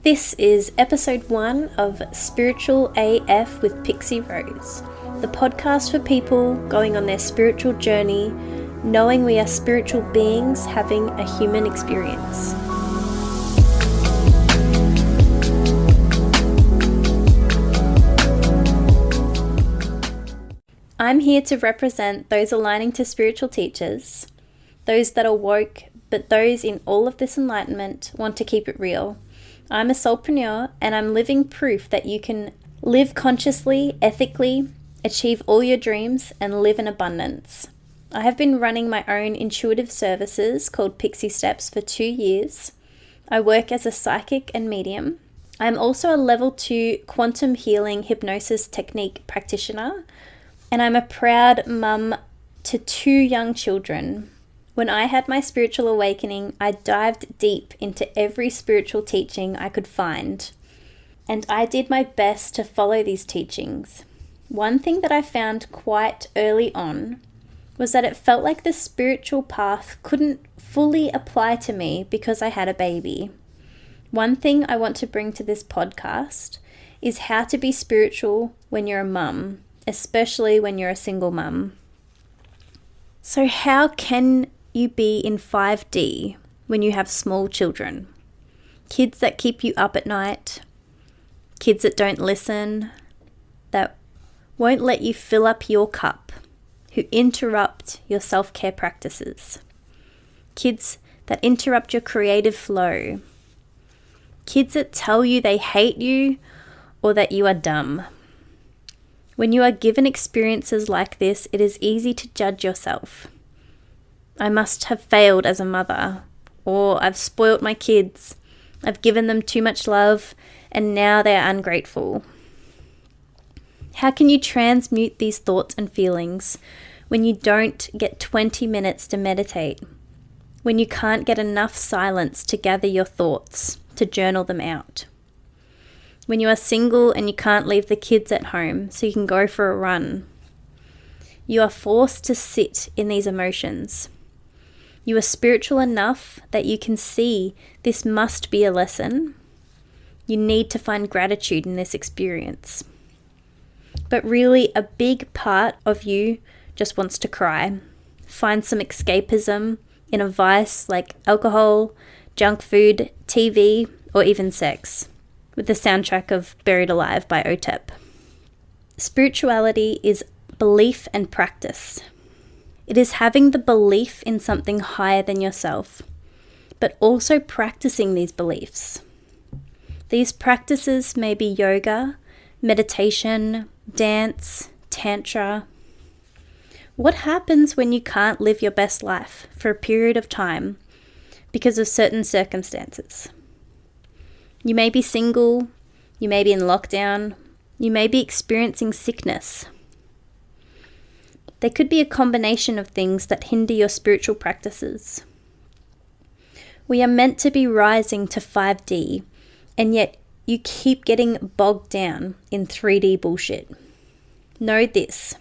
This is episode 1 of Spiritual AF with Pixie Rose, the podcast for people going on their spiritual journey, knowing we are spiritual beings having a human experience. I'm here to represent those aligning to spiritual teachers, those that are woke, but those in all of this enlightenment want to keep it real. I'm a soulpreneur, and I'm living proof that you can live consciously, ethically, achieve all your dreams, and live in abundance. I have been running my own intuitive services called Pixie Steps for 2 years. I work as a psychic and medium. I'm also a level 2 quantum healing hypnosis technique practitioner, and I'm a proud mum to 2 young children. When I had my spiritual awakening, I dived deep into every spiritual teaching I could find, and I did my best to follow these teachings. One thing that I found quite early on was that it felt like the spiritual path couldn't fully apply to me because I had a baby. One thing I want to bring to this podcast is how to be spiritual when you're a mum, especially when you're a single mum. So how can you be in 5D when you have small children? Kids that keep you up at night, kids that don't listen, that won't let you fill up your cup, who interrupt your self-care practices, kids that interrupt your creative flow, kids that tell you they hate you or that you are dumb. When you are given experiences like this, it is easy to judge yourself. I must have failed as a mother, or I've spoilt my kids, I've given them too much love, and now they are ungrateful. How can you transmute these thoughts and feelings when you don't get 20 minutes to meditate, when you can't get enough silence to gather your thoughts, to journal them out, when you are single and you can't leave the kids at home so you can go for a run? You are forced to sit in these emotions. You are spiritual enough that you can see this must be a lesson. You need to find gratitude in this experience. But really, a big part of you just wants to cry. Find some escapism in a vice like alcohol, junk food, TV, or even sex, with the soundtrack of Buried Alive by OTEP. Spirituality is belief and practice. It is having the belief in something higher than yourself, but also practicing these beliefs. These practices may be yoga, meditation, dance, tantra. What happens when you can't live your best life for a period of time because of certain circumstances? You may be single, you may be in lockdown, you may be experiencing sickness. There could be a combination of things that hinder your spiritual practices. We are meant to be rising to 5D, and yet you keep getting bogged down in 3D bullshit. Know this: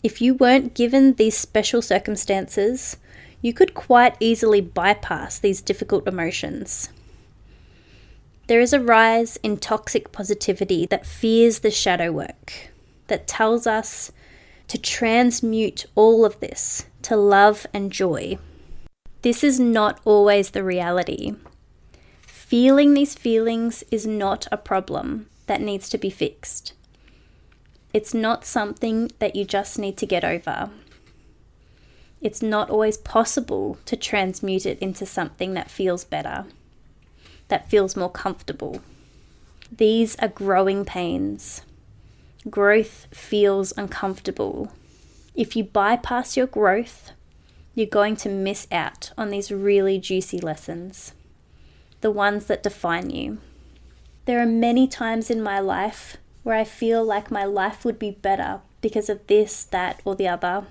if you weren't given these special circumstances, you could quite easily bypass these difficult emotions. There is a rise in toxic positivity that fears the shadow work, that tells us to transmute all of this to love and joy. This is not always the reality. Feeling these feelings is not a problem that needs to be fixed. It's not something that you just need to get over. It's not always possible to transmute it into something that feels better, that feels more comfortable. These are growing pains. Growth feels uncomfortable. If you bypass your growth, you're going to miss out on these really juicy lessons, the ones that define you. There are many times in my life where I feel like my life would be better because of this, that, or the other.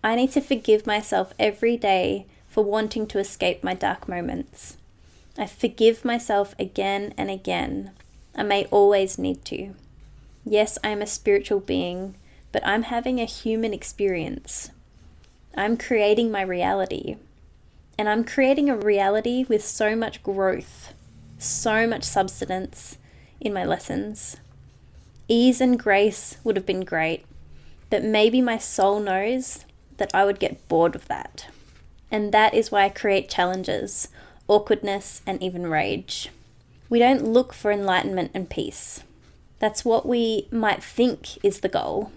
I need to forgive myself every day for wanting to escape my dark moments. I forgive myself again and again. I may always need to. Yes, I am a spiritual being, but I'm having a human experience. I'm creating my reality. And I'm creating a reality with so much growth, so much substance in my lessons. Ease and grace would have been great, but maybe my soul knows that I would get bored of that. And that is why I create challenges, awkwardness, and even rage. We don't look for enlightenment and peace. That's what we might think is the goal.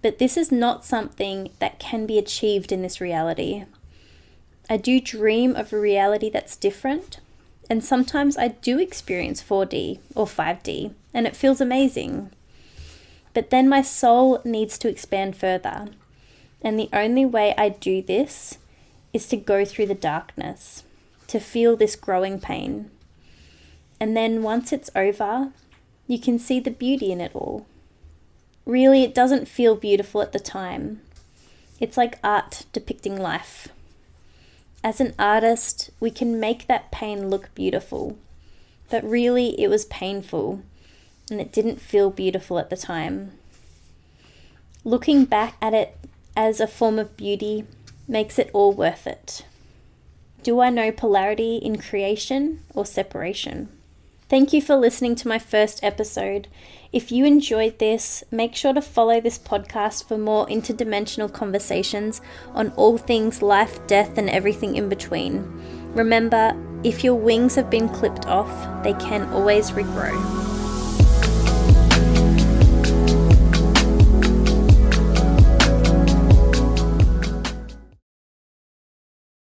But this is not something that can be achieved in this reality. I do dream of a reality that's different, and sometimes I do experience 4D or 5D, and it feels amazing. But then my soul needs to expand further, and the only way I do this is to go through the darkness, to feel this growing pain. And then once it's over, you can see the beauty in it all. Really, it doesn't feel beautiful at the time. It's like art depicting life. As an artist, we can make that pain look beautiful, but really it was painful, and it didn't feel beautiful at the time. Looking back at it as a form of beauty makes it all worth it. Do I know polarity in creation or separation? Thank you for listening to my first episode. If you enjoyed this, make sure to follow this podcast for more interdimensional conversations on all things life, death, and everything in between. Remember, if your wings have been clipped off, they can always regrow.